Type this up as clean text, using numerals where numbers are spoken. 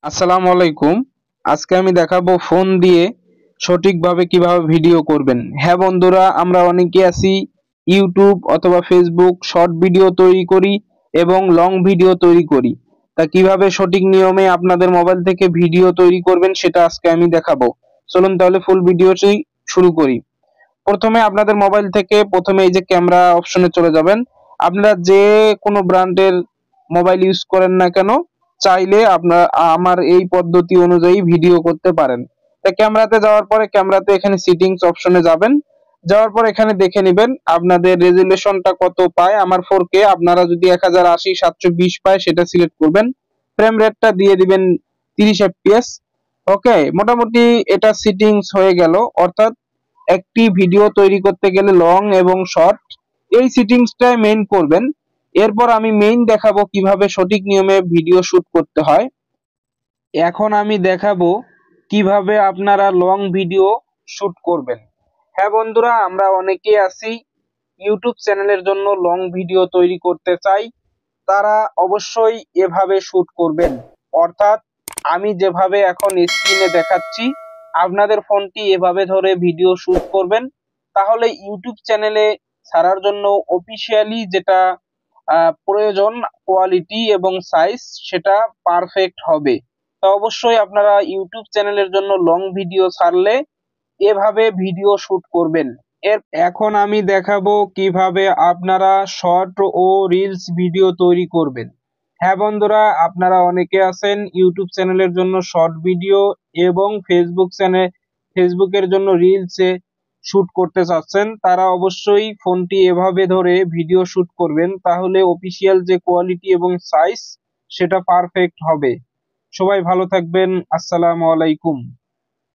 আসসালামু আলাইকুম। আজকে আমি দেখাবো ফোন দিয়ে সঠিকভাবে কিভাবে ভিডিও করবেন। হ্যাঁ বন্ধুরা, আমরা অনেকে আছি ইউটিউব অথবা ফেসবুক শর্ট ভিডিও তৈরি করি এবং লং ভিডিও তৈরি করি। তা কিভাবে সঠিক নিয়মে আপনাদের মোবাইল থেকে ভিডিও তৈরি করবেন সেটা আজকে আমি দেখাবো। চলুন তাহলে ফুল ভিডিওটি শুরু করি। প্রথমে আপনাদের মোবাইল থেকে প্রথমে এই যে ক্যামেরা অপশনে চলে যাবেন। আপনারা যে কোনো ব্র্যান্ডের মোবাইল ইউজ করেন না কেন, চাইলে আপনার আমার এই পদ্ধতি অনুযায়ী ভিডিও করতে পারেন। তা ক্যামেরাতে যাওয়ার পরে ক্যামেরাতে এখানে সেটিংস অপশনে যাবেন। যাওয়ার পর এখানে দেখে নেবেন আপনাদের রেজুলেশনটা কত পায়। আমার 4K, আপনারা যদি 1080 720 পায় সেটা সিলেক্ট করবেন। ফ্রেম রেটটা দিয়ে দিবেন 30 fps। ওকে, মোটামুটি এটা সেটিংস হয়ে গেল। অর্থাৎ একটি ভিডিও তৈরি করতে গেলে লং এবং শর্ট এই সেটিংসটাই মেইন করবেন। এরপর আমি মেইন দেখাবো কিভাবে সঠিক নিয়মে ভিডিও শুট করতে হয়। এখন আমি দেখাবো কিভাবে আপনারা লং ভিডিও শুট করবেন। হ্যাঁ বন্ধুরা, আমরা অনেকেই আছি ইউটিউব চ্যানেলের জন্য লং ভিডিও তৈরি করতে চাই। তারা অবশ্যই এভাবে শুট করবেন। অর্থাৎ আমি যেভাবে এখন স্ক্রিনে দেখাচ্ছি, আপনাদের ফোনটি এভাবে ধরে ভিডিও শুট করবেন। তাহলে ইউটিউব চ্যানেলে ছাড়ার জন্য অফিসিয়ালি যেটা প্রয়োজন, কোয়ালিটি এবং সাইজ, সেটা পারফেক্ট হবে। তো অবশ্যই আপনারা ইউটিউব চ্যানেলের জন্য লং ভিডিও ছাড়লে এভাবে ভিডিও শুট করবেন। এখন আমি দেখাবো কিভাবে আপনারা শর্ট ও রিলস ভিডিও তৈরি করবেন। হ্যাঁ বন্ধুরা, আপনারা অনেকে আছেন ইউটিউব চ্যানেলের জন্য শর্ট ভিডিও এবং ফেসবুকের জন্য রিলসে শুট করতে চাচ্ছেন। তারা অবশ্যই ফোনটি এভাবে ধরে ভিডিও শুট করবেন, তাহলে অফিসিয়াল যে কোয়ালিটি এবং সাইজ সেটা পারফেক্ট হবে। সবাই ভালো থাকবেন। আসসালামু আলাইকুম।